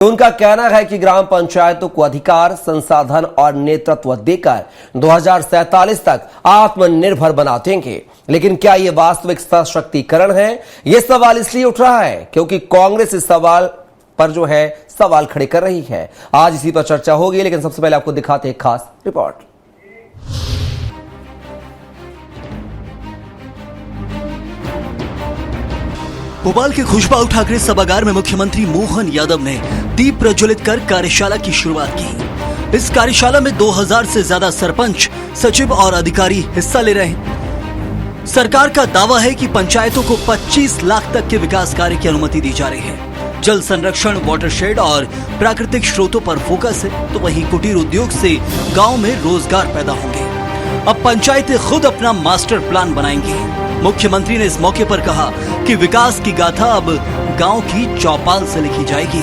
उनका कहना है कि ग्राम पंचायतों को अधिकार, संसाधन और नेतृत्व देकर 2047 तक आत्मनिर्भर बना देंगे। लेकिन क्या यह वास्तविक सशक्तिकरण है? यह सवाल इसलिए उठ रहा है क्योंकि कांग्रेस इस सवाल पर सवाल खड़े कर रही है। आज इसी पर चर्चा होगी, लेकिन सबसे पहले आपको दिखाते हैं एक खास रिपोर्ट। भोपाल के खुशबाऊ ठाकरे सभागार में मुख्यमंत्री मोहन यादव ने दीप प्रज्वलित कर कार्यशाला की शुरुआत की। इस कार्यशाला में 2000 से ज्यादा सरपंच, सचिव और अधिकारी हिस्सा ले रहे हैं। सरकार का दावा है कि पंचायतों को 25 लाख तक के विकास कार्य की अनुमति दी जा रही है। जल संरक्षण, वाटरशेड और प्राकृतिक स्रोतों पर फोकस है, तो वहीं कुटीर उद्योग से गाँव में रोजगार पैदा होंगे। अब पंचायतें खुद अपना मास्टर प्लान बनाएंगी। मुख्यमंत्री ने इस मौके पर कहा कि विकास की गाथा अब गांव की चौपाल से लिखी जाएगी।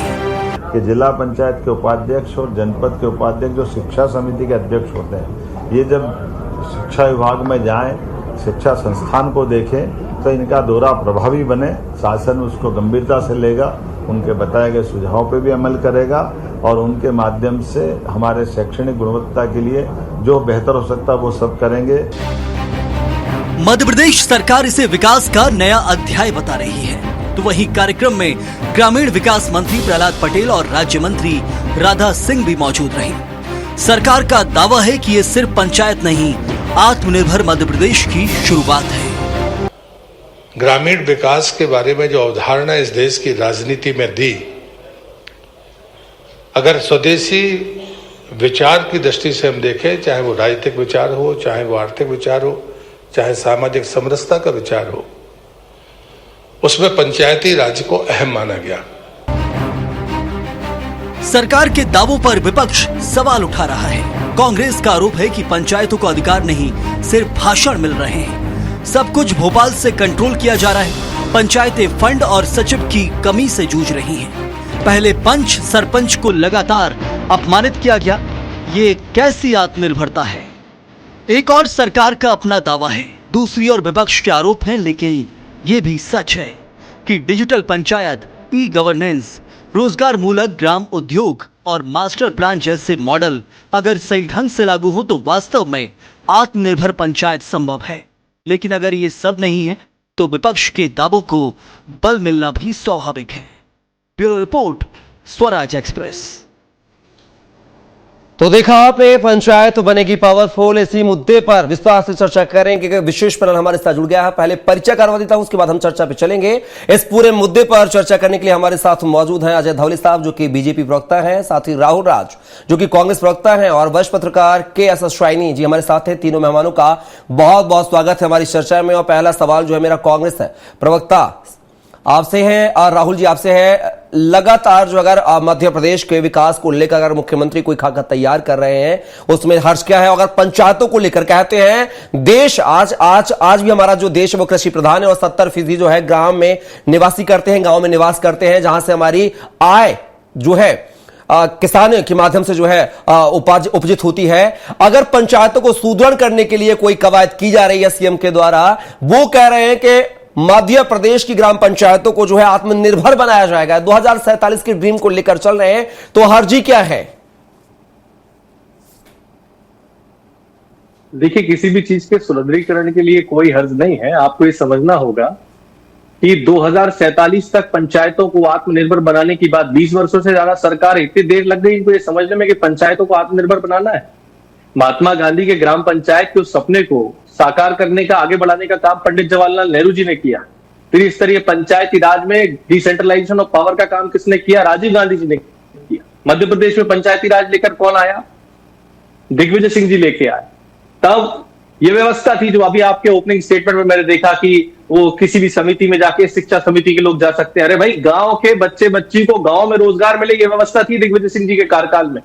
कि जिला पंचायत के उपाध्यक्ष और जनपद के उपाध्यक्ष जो शिक्षा समिति के अध्यक्ष होते हैं, ये जब शिक्षा विभाग में जाएं, शिक्षा संस्थान को देखें, तो इनका दौरा प्रभावी बने। शासन उसको गंभीरता से लेगा, उनके बताए गए सुझाव पे भी अमल करेगा और उनके माध्यम से हमारे शैक्षणिक गुणवत्ता के लिए जो बेहतर हो सकता है वो सब करेंगे। मध्य प्रदेश सरकार इसे विकास का नया अध्याय बता रही है। तो वहीं कार्यक्रम में ग्रामीण विकास मंत्री प्रहलाद पटेल और राज्य मंत्री राधा सिंह भी मौजूद रही। सरकार का दावा है कि ये सिर्फ पंचायत नहीं, आत्मनिर्भर मध्य प्रदेश की शुरुआत है। ग्रामीण विकास के बारे में जो अवधारणा इस देश की राजनीति में दी, अगर स्वदेशी विचार की दृष्टि से हम देखें, चाहे वो राजनीतिक विचार हो, चाहे वो आर्थिक विचार हो, चाहे सामाजिक समरसता का विचार हो, उसमें पंचायती राज को अहम माना गया। सरकार के दावों पर विपक्ष सवाल उठा रहा है। कांग्रेस का आरोप है कि पंचायतों को अधिकार नहीं, सिर्फ भाषण मिल रहे हैं। सब कुछ भोपाल से कंट्रोल किया जा रहा है। पंचायतें फंड और सचिव की कमी से जूझ रही हैं। पहले पंच सरपंच को लगातार अपमानित किया गया। ये कैसी आत्मनिर्भरता है? एक और सरकार का अपना दावा है, दूसरी ओर विपक्ष के आरोप हैं। लेकिन ये भी सच है कि डिजिटल पंचायत, ई गवर्नेंस, रोजगार मूलक ग्राम उद्योग और मास्टर प्लान जैसे मॉडल अगर सही ढंग से लागू हो तो वास्तव में आत्मनिर्भर पंचायत संभव है। लेकिन अगर ये सब नहीं है तो विपक्ष के दावों को बल मिलना भी स्वाभाविक है। Bureau report, Swaraj express. तो देखा आपने, पंचायत बनेगी पावरफुल। इसी मुद्दे पर विस्तार से चर्चा करेंगे। विशेष पैनल हमारे साथ जुड़ गया है। पहले परिचय करवा देता हूं, उसके बाद हम चर्चा पे चलेंगे। इस पूरे मुद्दे पर चर्चा करने के लिए हमारे साथ मौजूद हैं अजय धवले साहब, जो कि बीजेपी प्रवक्ता हैं, साथ ही राहुल राज, जो कि कांग्रेस प्रवक्ता हैं, और वरिष्ठ पत्रकार के.एस. शाइनी जी हमारे साथ हैं। तीनों मेहमानों का बहुत बहुत स्वागत है हमारी चर्चा में। और पहला सवाल जो है मेरा कांग्रेस है प्रवक्ता आपसे है और राहुल जी आपसे है। लगातार जो अगर मध्य प्रदेश के विकास को लेकर अगर मुख्यमंत्री कोई खाका तैयार कर रहे हैं, उसमें हर्ष क्या है? अगर पंचायतों को लेकर कहते हैं देश आज भी हमारा जो देश है वो कृषि प्रधान है और 70% जो है ग्राम में निवासी करते हैं, गांव में निवास करते हैं, जहां से हमारी आय जो है किसान के माध्यम से जो है उपजित होती है। अगर पंचायतों को सुदृढ़ करने के लिए कोई कवायद की जा रही है सीएम के द्वारा, वो कह रहे हैं कि मध्य प्रदेश की ग्राम पंचायतों को जो है आत्मनिर्भर बनाया जाएगा, 2047 की ड्रीम को लेकर चल रहे हैं, तो हर्जी क्या है? देखिए, किसी भी चीज के सुदृढ़ीकरण के लिए कोई हर्ज नहीं है। आपको ये समझना होगा कि 2047 तक पंचायतों को आत्मनिर्भर बनाने की बात 20 वर्षों से ज्यादा सरकार, इतनी देर लग गई इनको ये समझने में कि पंचायतों को आत्मनिर्भर बनाना है। महात्मा गांधी के ग्राम पंचायत के उस सपने को साकार करने का, आगे बढ़ाने का काम पंडित जवाहरलाल नेहरू जी ने किया। त्रिस्तरीय पंचायती राज में डिसेंट्रलाइजेशन ऑफ पावर का काम किसने किया? राजीव गांधी जी ने किया। मध्य प्रदेश में पंचायती राज लेकर कौन आया? दिग्विजय सिंह जी लेके आए। तब ये व्यवस्था थी जो अभी आपके ओपनिंग स्टेटमेंट में मैंने देखा कि वो किसी भी समिति में जाके शिक्षा समिति के लोग जा सकते हैं। अरे भाई, गांव के बच्चे बच्ची को गांव में रोजगार मिले, ये व्यवस्था थी दिग्विजय सिंह जी के कार्यकाल में।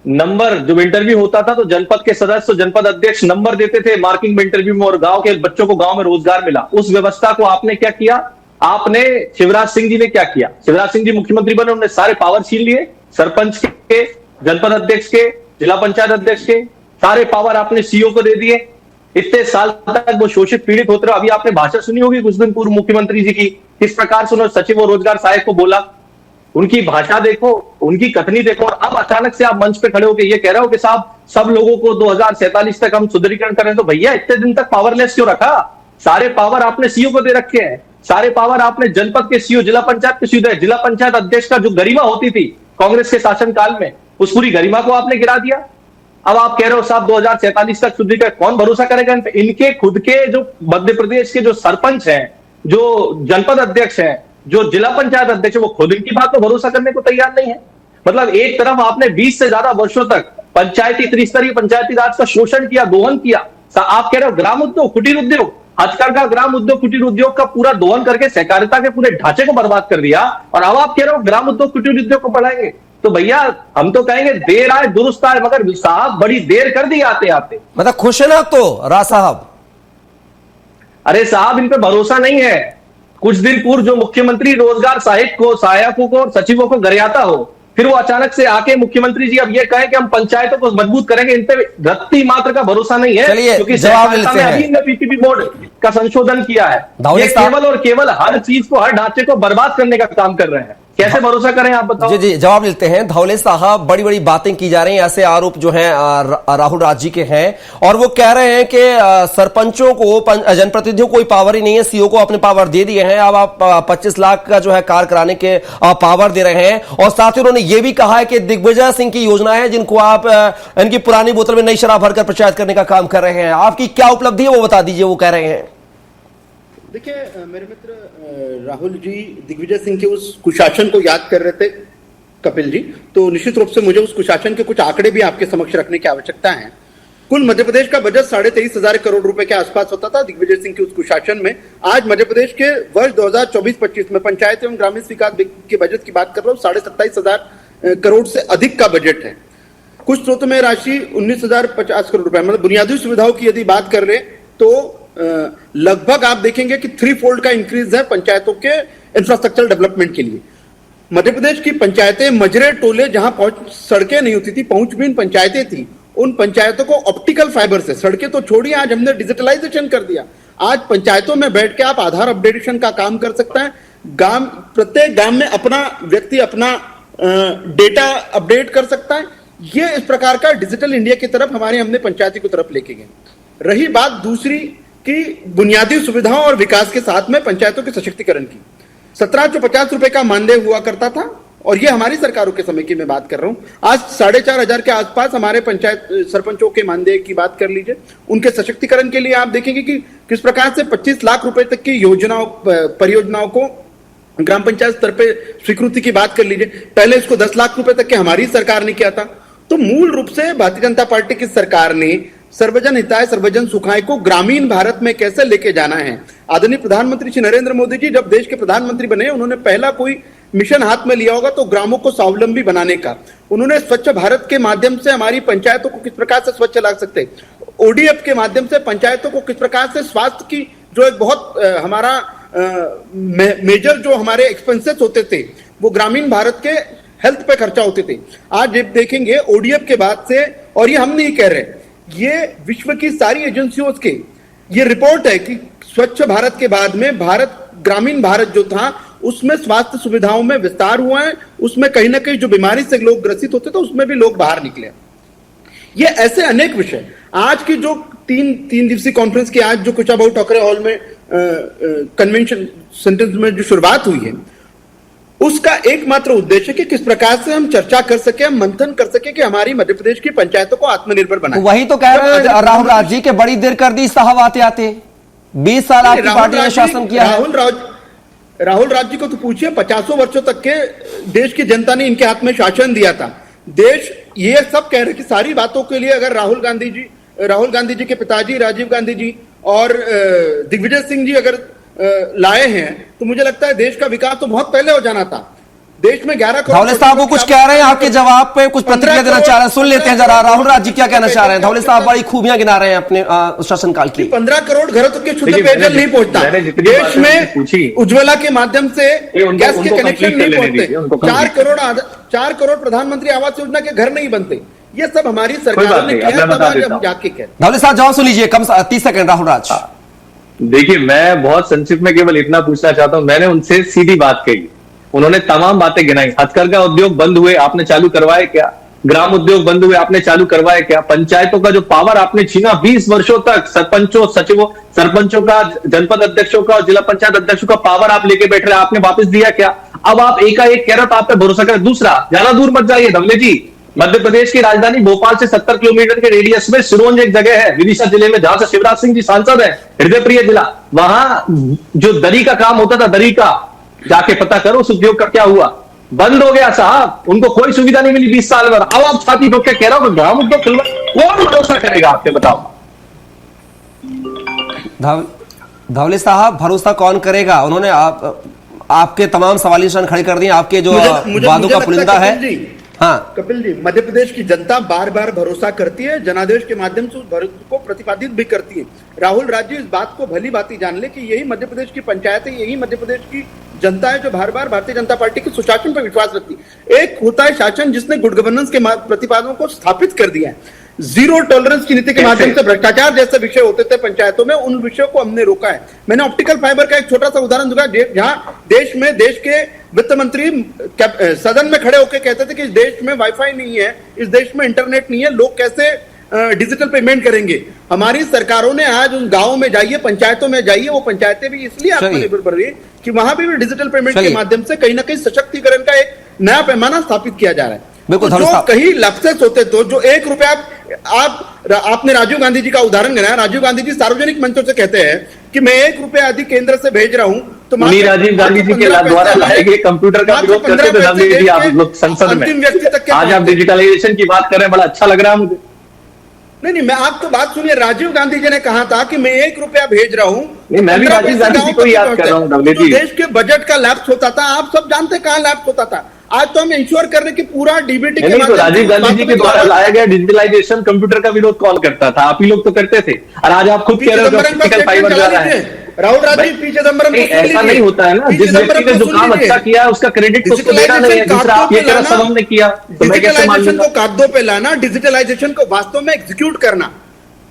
नंबर, जब इंटरव्यू होता था तो जनपद के सदस्य, जनपद अध्यक्ष नंबर देते थे मार्किंग में इंटरव्यू में, और गांव के बच्चों को गांव में रोजगार मिला। उस व्यवस्था को आपने क्या किया? आपने, शिवराज सिंह जी ने क्या किया? शिवराज सिंह जी मुख्यमंत्री बने, उन्होंने सारे पावर छीन लिए। सरपंच के, जनपद अध्यक्ष के, जिला पंचायत अध्यक्ष के सारे पावर आपने सीओ को दे दिए। इतने साल तक वो शोषित पीड़ित होते रहे। अभी आपने भाषण सुनी होगी कुछ दिन पूर्व मुख्यमंत्री जी की, किस प्रकार से उन्होंने सचिव और रोजगार सहायक को बोला उनकी भाषा देखो, उनकी कथनी देखो, और अब अचानक से आप मंच पे खड़े होकर ये कह रहे हो कि साहब सब लोगों को 2047 तक हम सुदृढ़ीकरण करें। तो भैया इतने दिन तक पावरलेस क्यों रखा? सारे पावर आपने सीओ को दे रखे हैं, सारे पावर आपने जनपद के सीओ, जिला पंचायत के सीओ, जिला पंचायत अध्यक्ष का जो गरिमा होती थी कांग्रेस के शासनकाल में, उस पूरी गरिमा को आपने गिरा दिया। अब आप कह रहे हो साहब 2047 तक सुदृढ़ीकरण, कौन भरोसा करेगा इन पे? इनके खुद के जो मध्य प्रदेश के जो सरपंच हैं, जो जनपद अध्यक्ष हैं, जो जिला पंचायत अध्यक्ष, वो खुद इनकी बात पर भरोसा करने को तैयार नहीं है। मतलब एक तरफ आपने 20 से ज्यादा वर्षों तक पंचायती, त्रिस्तरीय पंचायती राज का शोषण किया, दोहन किया। आप कह रहे हो ग्राम उद्योग, कुटीर उद्योग, हथकरघा ग्राम उद्योग, कुटीर उद्योग का पूरा दोहन करके सहकारिता के पूरे ढांचे को बर्बाद कर दिया, और अब आप कह रहे हो ग्राम उद्योग, कुटीर उद्योग को बढ़ाएंगे। तो भैया हम तो कहेंगे देर आए दुरुस्त आए, मगर साहब बड़ी देर कर दी आते आते। मतलब खुश है ना आप तो राज साहब? अरे साहब इन पे भरोसा नहीं है। कुछ दिन पूर्व जो मुख्यमंत्री रोजगार सहायकों को और सचिवों को गरियाता हो, फिर वो अचानक से आके मुख्यमंत्री जी अब ये कहें कि हम पंचायतों को मजबूत करेंगे, इन पे रत्ती मात्र का भरोसा नहीं है। चलिए, क्योंकि जवाब सहकारिता मिलते में हैं। अभी ने पीपीपी बोर्ड का संशोधन किया है, ये केवल और केवल हर चीज को, हर ढांचे को बर्बाद करने का काम कर रहे हैं। कैसे भरोसा करें आप बताओ? जी जी, जवाब मिलते हैं। धौले साहब, बड़ी बड़ी बातें की जा रही हैं, ऐसे आरोप जो हैं राहुल राज जी के हैं, और वो कह रहे हैं कि सरपंचों को, जनप्रतिनिधियों को कोई पावर ही नहीं है, सीओ को अपने पावर दे दिए हैं, अब आप 25 लाख का जो है कार्य कराने के पावर दे रहे हैं। और साथ ही उन्होंने ये भी कहा है कि दिग्विजय सिंह की योजना है जिनको आप इनकी पुरानी बोतल में नई शराब भरकर प्रचारित करने का काम कर रहे हैं। आपकी क्या उपलब्धि है वो बता दीजिए, वो कह रहे हैं। देखिए, मेरे मित्र राहुल जी दिग्विजय सिंह के उस कुशासन को याद कर रहे थे कपिल जी, तो निश्चित रूप से मुझे उस कुशासन के कुछ आंकड़े भी आपके समक्ष रखने की आवश्यकता है। कुल मध्य प्रदेश का बजट 23,500 करोड़ रुपए के आसपास होता था दिग्विजय सिंह के उस कुशासन में। आज मध्य प्रदेश के वर्ष 2024-25 में पंचायत एवं ग्रामीण विकास के बजट की बात कर रहा हूँ, 27,500 करोड़ से अधिक का बजट है। कुछ स्रोतों में राशि 19,050 करोड़ रुपए, मतलब बुनियादी सुविधाओं की यदि बात कर रहे तो लगभग आप देखेंगे कि 3-fold का इंक्रीज है पंचायतों के इंफ्रास्ट्रक्चर डेवलपमेंट के लिए। मध्य प्रदेश की पंचायतें, मजरे टोले, जहां सड़कें नहीं होती थी, पहुंचबीन पंचायतें थी, उन पंचायतों को ऑप्टिकल फाइबर से, सड़कें तो छोड़िए, आज हमने डिजिटलाइजेशन कर दिया। आज पंचायतों में बैठ के आप आधार अपडेशन का काम कर सकते हैं। प्रत्येक गांव में अपना व्यक्ति अपना डेटा अपडेट कर सकता है। ये इस प्रकार का डिजिटल इंडिया की तरफ हमने पंचायती की तरफ लेके गए। रही बात दूसरी कि बुनियादी सुविधाओं और विकास के साथ में पंचायतों के सशक्तिकरण की, 1750 रुपए का मानदेय हुआ करता था, और ये हमारी सरकारों के समय की मैं बात कर रहा हूं। आज 4,500 के आसपास हमारे पंचायत सरपंचों के मानदेय की बात कर लीजिए। उनके सशक्तिकरण के लिए आप देखेंगे कि किस प्रकार से 25 लाख रुपए तक की योजनाओं, परियोजनाओं को ग्राम पंचायत स्तर पे स्वीकृति की बात कर लीजिए। पहले इसको 10 लाख रुपए तक के हमारी सरकार ने किया था। तो मूल रूप से भारतीय जनता पार्टी की सरकार ने सर्वजन हिताय सर्वजन सुखाय को ग्रामीण भारत में कैसे लेके जाना है। आदरणीय प्रधानमंत्री श्री नरेंद्र मोदी जी जब देश के प्रधानमंत्री बने, उन्होंने पहला कोई मिशन हाथ में लिया होगा तो ग्रामों को स्वावलंबी बनाने का। उन्होंने स्वच्छ भारत के माध्यम से हमारी पंचायतों को किस प्रकार से स्वच्छ ला सकते, ओडीएफ के माध्यम से पंचायतों को किस प्रकार से स्वास्थ्य की जो एक बहुत हमारा मेजर जो हमारे एक्सपेंसेस होते थे वो ग्रामीण भारत के हेल्थ पे खर्चा होते थे। आज जब देखेंगे ओडीएफ के बाद से, और ये हम नहीं कह रहे, ये विश्व की सारी एजेंसियों के ये रिपोर्ट है कि स्वच्छ भारत के बाद में भारत, ग्रामीण भारत जो था उसमें स्वास्थ्य सुविधाओं में विस्तार हुआ है। उसमें कहीं ना कहीं जो बीमारी से लोग ग्रसित होते थे उसमें भी लोग बाहर निकले। ये ऐसे अनेक विषय, आज की जो तीन दिवसीय कॉन्फ्रेंस की आज जो कुचाबाऊ ठाकरे हॉल में कन्वेंशन सेंटर में जो शुरुआत हुई है, उसका एकमात्र उद्देश्य कि किस प्रकार से हम चर्चा कर सके, हम मंथन कर सके कि हमारी मध्य प्रदेश की पंचायतों को आत्मनिर्भर बनाए। वही तो कह रहे हैं राहुल राज जी के बड़ी देर कर दी साहब आते आते। 20 साल आपकी पार्टी ने शासन किया है। राहुल राज जी को तो पूछिए, 50 वर्षों तक के देश की जनता ने इनके हाथ में शासन दिया था। देश ये सब कह रहे कि सारी बातों के लिए अगर राहुल गांधी जी के पिताजी राजीव गांधी जी और दिग्विजय सिंह जी अगर लाए हैं तो मुझे लगता है देश का विकास तो बहुत पहले हो जाना था। देश में 11 करोड़। धौले साहब वो कुछ कह रहे हैं, आपके जवाब पे कुछ प्रतिक्रिया देना चाह रहे हैं, सुन लेते हैं जरा। राहुल राज जी क्या कहना चाह रहे हैं? धौले साहब बड़ी खूबियां गिना रहे हैं अपने शासनकाल की। 15 करोड़ घरों तक के शुद्ध पेयजल नहीं पहुंचता, देश में उज्ज्वला के माध्यम से गैस के कनेक्शन नहीं पहुंचते, 4 करोड़ प्रधानमंत्री आवास योजना के घर नहीं बनते। ये सब हमारी सरकार ने किया, तब आज हम जाके कह। धौले साहब जवाब सुन लीजिए, कम 30 सेकंड। राहुल राज देखिए, मैं बहुत संक्षिप्त में केवल इतना पूछना चाहता हूं। मैंने उनसे सीधी बात कही, उन्होंने तमाम बातें गिनाई। हथकरघा उद्योग बंद हुए, आपने चालू करवाए क्या? ग्राम उद्योग बंद हुए, आपने चालू करवाए क्या? पंचायतों का जो पावर आपने छीना 20 वर्षों तक, सरपंचों, सचिवों, सरपंचों का, जनपद अध्यक्षों का और जिला पंचायत अध्यक्षों का पावर आप लेके बैठ रहे, आपने वापस दिया क्या? अब आप एकाएक कह रहे हो तो आप पे भरोसा करें। दूसरा, ज्यादा दूर मत जाइए धवले जी, मध्य प्रदेश की राजधानी भोपाल से 70 किलोमीटर के रेडियस में सिरोंज एक जगह है विदिशा जिले में, जहां से शिवराज सिंह जी सांसद है, हृदय प्रिय जिला। वहां जो दरी का काम होता था, दरी का, जाके पता करो उस उद्योग का क्या हुआ। बंद हो गया साहब, उनको कोई सुविधा नहीं मिली 20 साल में। अब आप छाती ठोक के कह रहे हो कि ग्राम उद्योग खुलवा, कौन भरोसा करेगा आपके, बताओ। धवले साहब, भरोसा कौन करेगा? उन्होंने आपके तमाम सवाल निशान खड़े कर दिए, आपके जो वादों का पुलिंदा है। हाँ कपिल जी, मध्य प्रदेश की जनता बार बार भरोसा करती है, जनादेश के माध्यम से उस भरोसे को प्रतिपादित भी करती है। राहुल राज्य इस बात को भली भांति जान ले कि यही मध्य प्रदेश की पंचायत है, यही मध्य प्रदेश की जनता है जो बार बार भारतीय जनता पार्टी के सुशासन पर विश्वास रखती है। एक होता है शासन जिसने गुड गवर्नेंस के प्रतिपादनों को स्थापित कर दिया है, जीरो टॉलरेंस की नीति के माध्यम से भ्रष्टाचार जैसे विषय होते थे पंचायतों में, उन विषयों को हमने रोका है। मैंने ऑप्टिकल फाइबर का एक छोटा सा उदाहरण दूंगा, जहां देश के वित्त मंत्री सदन में खड़े होकर कहते थे कि इस देश में वाईफाई नहीं है, इस देश में इंटरनेट नहीं है, लोग कैसे डिजिटल पेमेंट करेंगे। हमारी सरकारों ने आज उन गांवों में जाइए, पंचायतों में जाइए, वो पंचायतें भी इसलिए आत्मनिर्भर बन रही है कि वहां भी डिजिटल पेमेंट के माध्यम से कहीं ना कहीं सशक्तिकरण का एक नया पैमाना स्थापित किया जा रहा है। तो जो कहीं लफ्ज़ होते तो जो 1 रुपया आपने राजीव गांधी जी का उदाहरण गिनाया। राजीव गांधी जी सार्वजनिक मंचों से कहते हैं कि मैं 1 रुपया अधिक केंद्र से भेज रहा हूं, तो राजीव गांधी जी के द्वारा लाए गए कंप्यूटर का विरोध करते थे आप लोग संसद में। आज आप डिजिटलाइजेशन की बात कर रहे हैं, बड़ा अच्छा लग रहा है मुझे। नहीं, मैं आप तो बात सुनिए, राजीव गांधी जी ने कहा था कि मैं 1 रुपया भेज रहा हूं। नहीं, मैं भी राजीव गांधी जी को याद कर रहा हूं। देश के बजट का लैप्स होता था, आप सब जानते कहां लैप्स होता था। आज तो हम इंश्योर कर रहे कि पूरा डीबीटी के तो राजीव गांधी जी के द्वारा लाया गया डिजिटलाइजेशन कंप्यूटर का विरोध कौन करता था? आप ही लोग तो करते थे, और आज आप खुद कह रहे हो ऑप्टिकल फाइबर जा रहा है। राहुल राजी, पी चिदंबरम, ऐसा नहीं होता है ना। जिस व्यक्ति ने जो काम अच्छा किया है उसका क्रेडिट तो उसको देना नहीं है। दूसरा, आप ये कह रहे सबम ने किया, तो मैं कैसे मान लूंगा? को कागजों पे लाना, डिजिटलाइजेशन को वास्तव में एग्जीक्यूट करना।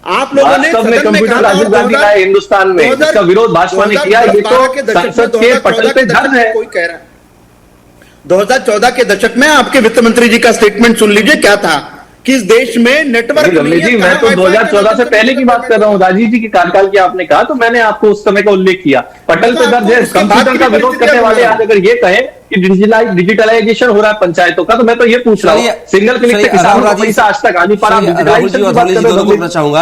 आप लोगों ने कंप्यूटर राजीव गांधी लाए हिंदुस्तान में, इसका विरोध भाजपा ने किया। ये तो संसद के पटल पे दर्ज है। कोई कह रहा है 2014 के दशक में आपके वित्त मंत्री जी का स्टेटमेंट सुन लीजिए, क्या था कि इस देश में नेटवर्क नहीं है। जी, मैं तो 2014 से पहले की बात कर रहा हूँ। राजीव जी के कार्यकाल की आपने कहा, तो मैंने आपको उस समय का उल्लेख किया। पटल पे दर्ज है। कंप्यूटर का विरोध करने वाले आज अगर ये कहें कि डिजिटलाइजेशन हो रहा है पंचायतों का, तो मैं तो ये पूछ रहा हूँ, सिंगल क्लिक से किसानों को पैसा आज तक आ नहीं पा रहा। राहुल जी और धौले जी दोनों को रोकना चाहूंगा,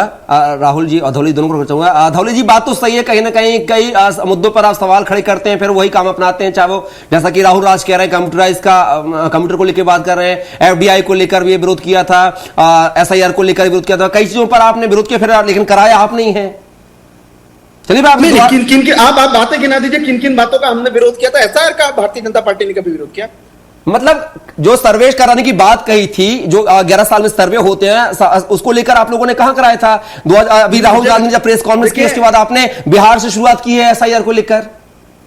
राहुल जी और धौले दोनों को रोकना चाहूंगा। धौले जी, बात तो सही है, कहीं ना कहीं कई मुद्दों पर आप सवाल खड़े करते हैं, फिर वही काम अपनाते हैं, चाहे वो जैसा कि राहुल राज कह रहे हैं कंप्यूटर को लेकर बात कर रहे हैं, एफडीआई को लेकर भी विरोध किया था, एसआईआर को लेकर विरोध किया था, कई चीजों पर आपने विरोध किया, फिर लेकिन कराया आप नहीं है। चलिए आप बातें गिना दीजिए, किन किन बातों का हमने विरोध किया था। एसआईआर का भारतीय जनता पार्टी ने कभी विरोध किया? मतलब जो सर्वे कराने की बात कही थी, जो 11 साल में सर्वे होते हैं, उसको लेकर आप लोगों ने कहां कराया था? अभी राहुल गांधी ने जब प्रेस कॉन्फ्रेंस की, उसके बाद आपने बिहार से शुरुआत की है एसआईआर को लेकर।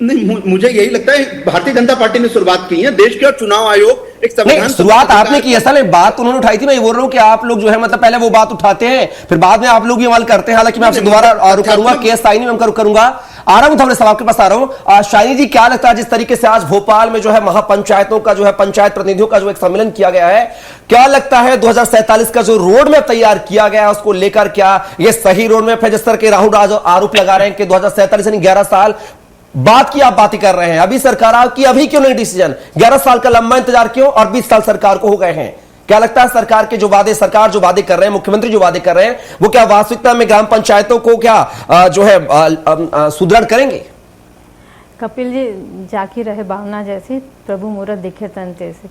नहीं, मुझे यही लगता है भारतीय जनता पार्टी ने शुरुआत की है। देश के चुनाव आयोग एक संविधान, शुरुआत आपने की, ऐसा नहीं, बात उन्होंने उठाई थी। मैं ये बोल रहा हूं कि आप लोग जो है मतलब पहले वो बात उठाते हैं, फिर बाद में आप लोग ये अमल करते हैं। हालांकि मैं आपसे दोबारा करूंगा, केस साइनी में करूंगा, आ रहा हूं, थोड़े सवाल के पास आ रहा हूं। शाइनी जी, क्या लगता है जिस तरीके से आज भोपाल में जो है महापंचायतों का जो है पंचायत प्रतिनिधियों का जो एक सम्मेलन किया गया है, क्या लगता है 2047 का जो रोड मैप तैयार किया गया है उसको लेकर क्या ये सही रोड मैप है? जिस तरह के राहुल राज आरोप लगा रहे हैं कि 2047 यानी 11 साल बात की आप बातें कर रहे हैं, अभी सरकार आपकी अभी क्यों नहीं डिसीजन? 11 साल का लंबा इंतजार क्यों और 20 साल सरकार को हो गए हैं? क्या लगता है सरकार के जो वादे, सरकार जो वादे कर रहे हैं, मुख्यमंत्री जो वादे कर रहे हैं, वो क्या वास्तविकता में ग्राम पंचायतों को क्या जो है सुदृढ़ करेंगे? कपिल जी, जाकी रहे भावना जैसी, प्रभु मुहूर्त दिखे तन तैसी।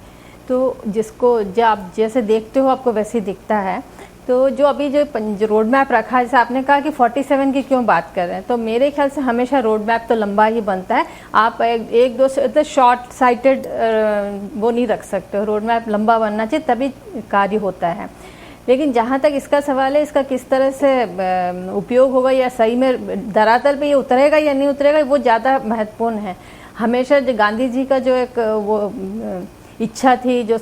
तो जिसको जब आप जैसे देखते हो आपको वैसे ही दिखता है। तो जो अभी जो रोड मैप रखा है, जैसे आपने कहा कि 47 की क्यों बात कर रहे हैं, तो मेरे ख्याल से हमेशा रोड मैप तो लंबा ही बनता है। आप एक दो शॉर्ट साइटेड वो नहीं रख सकते हो। रोड मैप लंबा बनना चाहिए, तभी कार्य होता है। लेकिन जहाँ तक इसका सवाल है, इसका किस तरह से उपयोग होगा या सही में धरातल पे ये उतरेगा या नहीं उतरेगा, वो ज़्यादा महत्वपूर्ण है। हमेशा जो गांधी जी का जो एक वो इच्छा थी, जो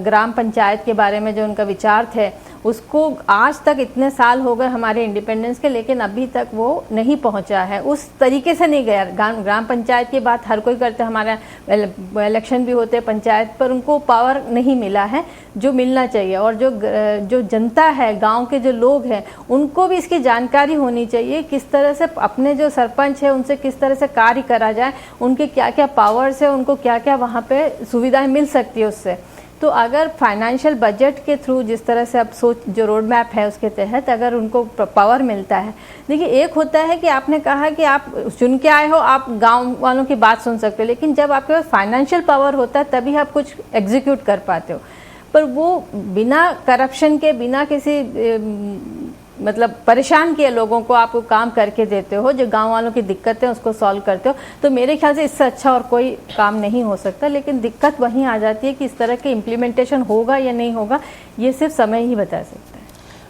ग्राम पंचायत के बारे में जो उनका विचार थे, उसको आज तक इतने साल हो गए हमारे इंडिपेंडेंस के, लेकिन अभी तक वो नहीं पहुंचा है, उस तरीके से नहीं गया। ग्राम पंचायत की बात हर कोई करते, हमारा इलेक्शन भी होते हैं पंचायत पर, उनको पावर नहीं मिला है जो मिलना चाहिए। और जो जनता है, गांव के जो लोग हैं, उनको भी इसकी जानकारी होनी चाहिए, किस तरह से अपने जो सरपंच है उनसे किस तरह से कार्य करा जाए, उनके क्या क्या पावर्स है, उनको क्या क्या वहाँ पे सुविधाएं मिल सकती है उससे। तो अगर फाइनेंशियल बजट के थ्रू जिस तरह से अब जो रोड मैप है उसके तहत अगर उनको पावर मिलता है, देखिए एक होता है कि आपने कहा कि आप चुन के आए हो, आप गांव वालों की बात सुन सकते हो, लेकिन जब आपके पास फाइनेंशियल पावर होता है तभी आप कुछ एग्जीक्यूट कर पाते हो। पर वो बिना करप्शन के, बिना किसी मतलब परेशान किए लोगों को आपको काम करके देते हो, जो गांव वालों की दिक्कतें उसको सॉल्व करते हो, तो मेरे ख्याल से इससे अच्छा और कोई काम नहीं हो सकता। लेकिन दिक्कत वहीं आ जाती है कि इस तरह के इम्प्लीमेंटेशन होगा या नहीं होगा, ये सिर्फ समय ही बता सकता है।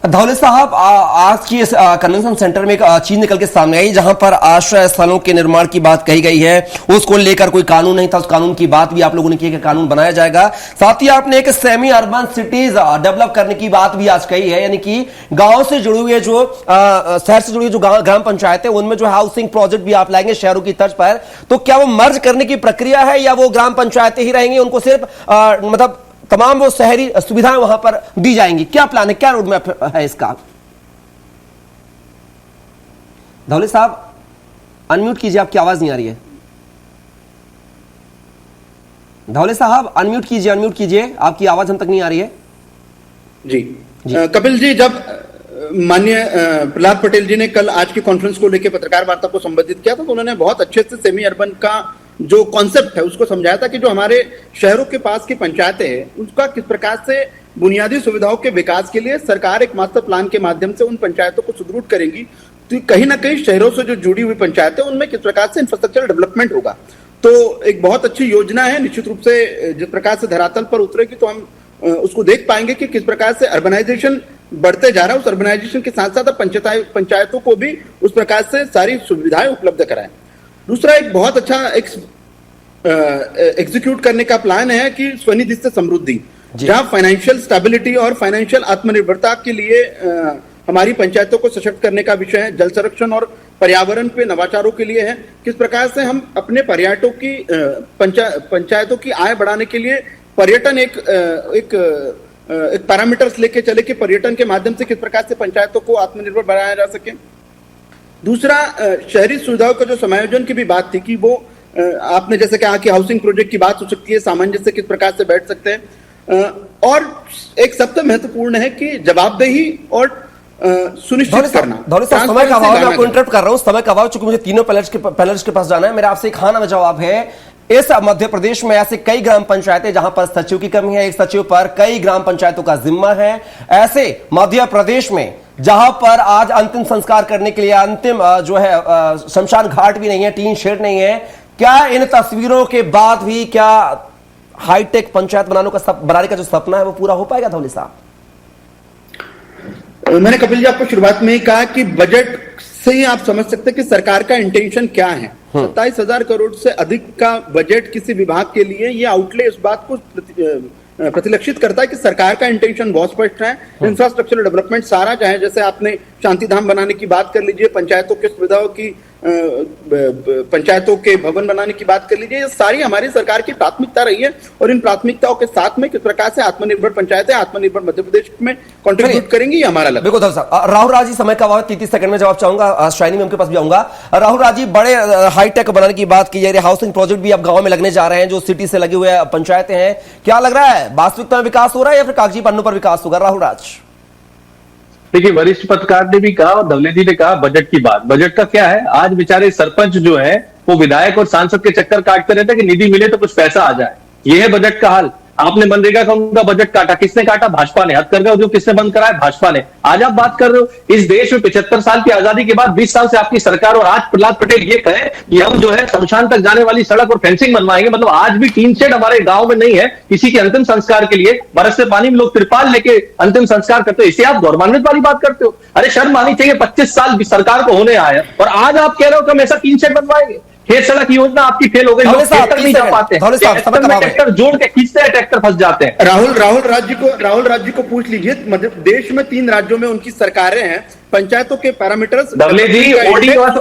धौले साहब, आज की इस कन्वेंशन सेंटर में एक चीज निकल के सामने आई जहां पर आश्रय स्थलों के निर्माण की बात कही गई है, उसको लेकर कोई कानून नहीं था, उस कानून की बात भी आप लोगों ने की कि कानून बनाया जाएगा। साथ ही आपने एक सेमी अर्बन सिटीज डेवलप करने की बात भी आज कही है, यानी कि गांव से जुड़े हुए जो शहर से जुड़ी हुई जो ग्राम पंचायत है उनमें जो हाउसिंग प्रोजेक्ट भी आप लाएंगे शहरों की तर्ज पर। तो क्या वो मर्ज करने की प्रक्रिया है या वो ग्राम पंचायतें ही रहेंगी, उनको सिर्फ मतलब तमाम वो शहरी सुविधाएं वहां पर दी जाएंगी? क्या प्लान है, क्या रोड मैप है इसका? धौले साहब अनम्यूट कीजिए, आपकी आवाज नहीं आ रही है। धौले साहब अनम्यूट कीजिए, आपकी आवाज हम तक नहीं आ रही है। जी, कपिल जी, जब माननीय प्रहलाद पटेल जी ने कल आज की कॉन्फ्रेंस को लेकर पत्रकार वार्ता को संबोधित किया था, तो उन्होंने बहुत अच्छे से सेमी अर्बन का जो कॉन्सेप्ट है उसको समझाया था कि जो हमारे शहरों के पास की पंचायतें हैं उनका किस प्रकार से बुनियादी सुविधाओं के विकास के लिए सरकार एक मास्टर प्लान के माध्यम से उन पंचायतों को सुदृढ़ करेगी। तो कहीं ना कहीं शहरों से जो जुड़ी हुई पंचायतें उनमें किस प्रकार से इंफ्रास्ट्रक्चर डेवलपमेंट होगा, तो एक बहुत अच्छी योजना है। निश्चित रूप से जिस प्रकार से धरातल पर उतरेगी तो हम उसको देख पाएंगे कि किस प्रकार से अर्बनाइजेशन बढ़ते जा रहा है। उस अर्बनाइजेशन के साथ साथ पंचायतों को भी उस प्रकार से सारी सुविधाएं उपलब्ध कराएं। दूसरा एक बहुत अच्छा एग्जीक्यूट करने का प्लान है कि स्वनिधि से समृद्धि, जहां फाइनेंशियल स्टेबिलिटी और फाइनेंशियल आत्मनिर्भरता के लिए हमारी पंचायतों को सशक्त करने का विषय है। जल संरक्षण और पर्यावरण पे नवाचारों के लिए है, किस प्रकार से हम अपने पर्यटकों की पंचायतों की आय बढ़ाने के लिए पर्यटन एक पैरामीटर्स लेके चले कि पर्यटन के माध्यम से किस प्रकार से पंचायतों को आत्मनिर्भर बनाया जा सके। दूसरा शहरी सुविधाओं का जो समायोजन की भी बात थी कि वो आपने जैसे कहा कि हाउसिंग प्रोजेक्ट की बात हो सकती है, सामंजस्य किस प्रकार से बैठ सकते हैं, और एक सबसे महत्वपूर्ण है कि जवाबदेही और सुनिश्चित करना। समय का अभाव, मैं आपको इंटरप्ट कर रहा हूं, समय का अभाव, चूंकि मुझे तीनों पैनलिस्ट के पास जाना है। मेरा आपसे एक हाँ ना में जवाब है। इस मध्य प्रदेश में ऐसे कई ग्राम पंचायतें जहां पर सचिव की कमी है, एक सचिव पर कई ग्राम पंचायतों का जिम्मा है। ऐसे मध्य प्रदेश में जहां पर आज अंतिम संस्कार करने के लिए अंतिम जो है शमशान घाट भी नहीं है, टीन शेड नहीं है, क्या इन तस्वीरों के बाद भी क्या हाईटेक पंचायत बनाने का जो सपना है वो पूरा हो पाएगा? धौले साहब, मैंने कपिल जी आपको शुरुआत में ही कहा कि बजट से ही आप समझ सकते हैं कि सरकार का इंटेंशन क्या है। 27,000 करोड़ से अधिक का बजट किसी विभाग के लिए ये आउटले इस बात को प्रतिलक्षित करता है कि सरकार का इंटेंशन बहुत स्पष्ट है। इंफ्रास्ट्रक्चर डेवलपमेंट सारा, चाहे जैसे आपने शांति धाम बनाने की बात कर लीजिए, पंचायतों की सुविधाओं की, पंचायतों के भवन बनाने की बात कर लीजिए, ये सारी हमारी सरकार की प्राथमिकता रही है। और इन प्राथमिकताओं के साथ में किस प्रकार से आत्मनिर्भर पंचायतें आत्मनिर्भर मध्य प्रदेश में कंट्रीब्यूट करेंगी, ये हमारा लक्ष्य। बिल्कुल साहब। राहुल राजी, समय का अभाव, 30 सेकंड में जवाब चाहूंगा। शाइनी में उनके पास भी आऊंगा। राहुल राजी, बड़े हाईटेक बनाने की बात की जा रही है, हाउसिंग प्रोजेक्ट भी अब गांव में लगने जा रहे हैं, जो सिटी से लगे हुए पंचायतें हैं, क्या लग रहा है वास्तविकता में विकास हो रहा है या फिर कागजी पन्नों पर विकास होगा? राहुल राज। देखिए, वरिष्ठ पत्रकार ने भी कहा और धवले जी ने कहा बजट की बात। बजट का क्या है, आज बेचारे सरपंच जो है वो विधायक और सांसद के चक्कर काटते रहते हैं कि निधि मिले तो कुछ पैसा आ जाए। ये है बजट का हाल। आपने मनरेगा का उनका बजट काटा, किसने काटा? भाजपा ने। हथकरघा उद्योग किसने बंद कराया? भाजपा ने। आज आप बात कर रहे हो इस देश में 75 साल की आजादी के बाद 20 साल से आपकी सरकार, और आज प्रहलाद पटेल ये कहे कि हम जो है शमशान तक जाने वाली सड़क और फेंसिंग बनवाएंगे। मतलब आज भी टीन शेड हमारे गांव में नहीं है किसी के अंतिम संस्कार के लिए। बरसते पानी में लोग तिरपाल लेके अंतिम संस्कार करते हो, इसे आप गौरवान्वित वाली बात करते हो? अरे शर्म आनी चाहिए, 25 साल सरकार को होने आया और आज आप कह रहे हो कि हम ऐसा टीन शेड बनवाएंगे। खेत सड़क योजना आपकी फेल हो गई, लोग खेत तक नहीं जा पाते हैं, ट्रैक्टर जोड़ के खींचते हैं, ट्रैक्टर फंस जाते हैं। राहुल राज्य को पूछ लीजिए, मध्य देश में 3 राज्यों में उनकी सरकारें हैं, पंचायतों के पैरामीटर्स डब्ल्यू जी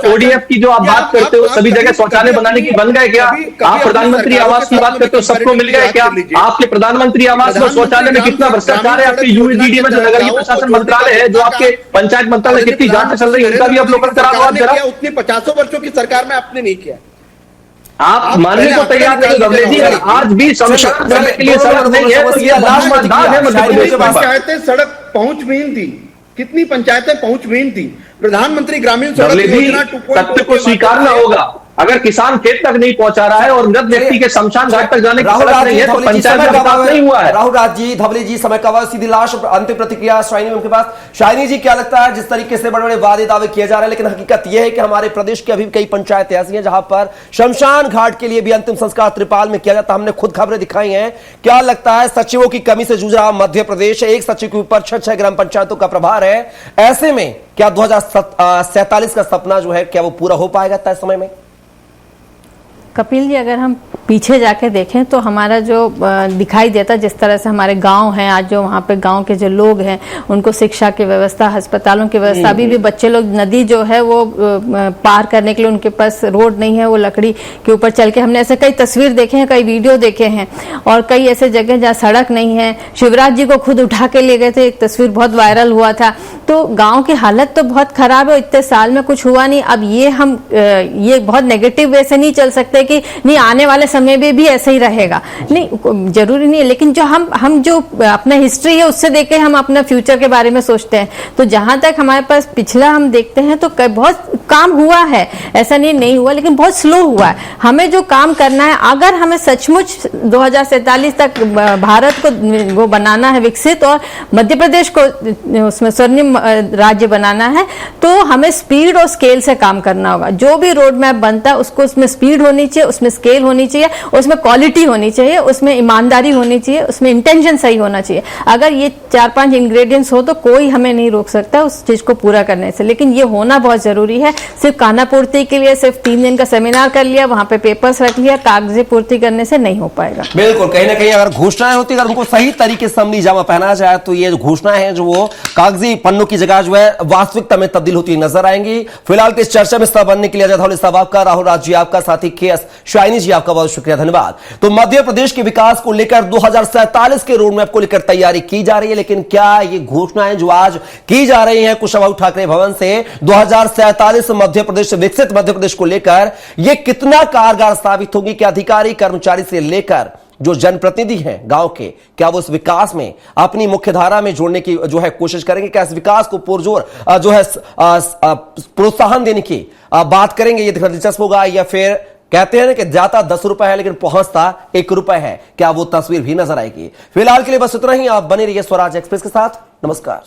ओडीएफ की जो आप बात करते हो, सभी जगह शौचालय बनाने की बन गए क्या? आप प्रधानमंत्री आवास की बात करते हो, सबको मिल गए क्या? आपके प्रधानमंत्री आवास में शौचालय में कितना भ्रष्टाचार है? आपके यूएसडीडी में जो नगरीय प्रशासन मंत्रालय है, जो आपके पंचायत मंत्रालय, कितनी जांच चल रही है, उनका भी अवलोकन करा दो आप जरा। उतनी 50 वर्षों की सरकार में आपने नहीं किया। आप मानने को तैयार नहीं डब्ल्यू जी, आज भी शमशान घाट के लिए सड़क नहीं है, तो ये लाजवाब है मध्य प्रदेश में। पंचायतें सड़क पहुंचविहीन थी, कितनी पंचायतें पहुंचविहीन थी। प्रधानमंत्री ग्रामीण सड़क योजना 2.0 सत्य को स्वीकारना होगा। अगर किसान खेत तक नहीं पहुंचा रहा है और मृत व्यक्ति के शमशान घाट तक जाने की सड़क नहीं है, तो पंचायत का विकास नहीं हुआ है। राहुल राज जी, धवले जी, समय का सीधी लाश, अंतिम प्रतिक्रिया शाइनी उनके पास। शाइनी जी, क्या लगता है, जिस तरीके से बड़े बड़े वादे दावे किए जा रहे हैं, लेकिन हकीकत यह है कि हमारे प्रदेश की अभी कई पंचायतें ऐसी हैं जहां पर शमशान घाट के लिए भी अंतिम संस्कार त्रिपाल में किया जाता। हमने खुद खबरें दिखाई हैं। क्या लगता है, सचिवों की कमी से जूझ रहा मध्य प्रदेश, एक सचिव के ऊपर 6 ग्राम पंचायतों का प्रभार है, ऐसे में क्या 2047 का सपना जो है, क्या वो पूरा हो पाएगा तय समय में? कपिल जी, अगर हम पीछे जाके देखें तो हमारा जो दिखाई देता, जिस तरह से हमारे गांव हैं आज, जो वहाँ पे गांव के जो लोग हैं उनको शिक्षा की व्यवस्था, अस्पतालों की व्यवस्था, अभी भी बच्चे लोग नदी जो है वो पार करने के लिए उनके पास रोड नहीं है, वो लकड़ी के ऊपर चल के, हमने ऐसे कई तस्वीर देखे हैं, कई वीडियो देखे हैं, और कई ऐसे जगह जहाँ सड़क नहीं है। शिवराज जी को खुद उठा के ले गए थे, एक तस्वीर बहुत वायरल हुआ था। तो गाँव की हालत तो बहुत खराब है, इतने साल में कुछ हुआ नहीं। अब ये बहुत नेगेटिव वे से नहीं चल सकते कि नहीं आने वाले समय में भी ऐसे ही रहेगा, नहीं, जरूरी नहीं है। लेकिन जो हम जो अपना हिस्ट्री है उससे देख के हम अपना फ्यूचर के बारे में सोचते हैं, तो जहां तक हमारे पास पिछला हम देखते हैं तो बहुत काम हुआ है, ऐसा नहीं हुआ, लेकिन बहुत स्लो हुआ है। हमें जो काम करना है, अगर हमें सचमुच 2047 तक भारत को वो बनाना है विकसित, और मध्य प्रदेश को उसमें स्वर्णिम राज्य बनाना है, तो हमें स्पीड और स्केल से काम करना होगा। जो भी रोड मैप बनता है उसको उसमें स्पीड होनी चाहिए, उसमें स्केल होनी चाहिए, उसमें क्वालिटी होनी चाहिए, उसमें ईमानदारी होनी चाहिए, उसमें इंटेंशन सही होना चाहिए। अगर ये 4-5 इंग्रेडिएंट्स हो तो कोई हमें नहीं रोक सकता उस चीज को पूरा करने से, लेकिन ये होना बहुत जरूरी है। सिर्फ खाना पूर्ति के लिए सिर्फ 3 दिन का सेमिनार कर लिया, वहां पे पेपर्स रख लिया, कागजी पूर्ति करने से नहीं हो पाएगा। बिल्कुल, कहीं ना कहीं अगर घोषणाएं होती, अगर उनको सही तरीके से अमली जामा पहना जाए, तो ये जो घोषणाएं हैं जो वो कागजी पन्नों की जगह जो है वास्तविकता में तब्दील होती नजर आएंगी। फिलहाल इस चर्चा में हिस्सा बनने के लिए अजय धवले साहब आपका, राहुल राज जी आपका, साथी KS शाइनी जी आपका बहुत शुक्रिया, धन्यवाद। तो मध्य प्रदेश के विकास को लेकर 2047 के रोड मैप को लेकर तैयारी की जा रही है, लेकिन क्या ये घोषणाएं जो आज की जा रही हैं कुशाभाऊ ठाकरे भवन से 2047 मध्य प्रदेश विकसित मध्य प्रदेश को लेकर, ये कितना कारगर साबित होगी? क्या अधिकारी कर्मचारी से लेकर जो जनप्रतिनिधि हैं गांव के, क्या वो इस विकास में अपनी मुख्य धारा में जोड़ने की जो है कोशिश करेंगे? क्या इस विकास को पुरजोर जो है प्रोत्साहन देने की बात करेंगे? ये देखना दिलचस्प होगा। या फिर कहते हैं ना कि जाता 10 रुपए है लेकिन पहुंचता 1 रुपए है, क्या वो तस्वीर भी नजर आएगी? फिलहाल के लिए बस इतना ही। आप बने रहिए स्वराज एक्सप्रेस के साथ। नमस्कार।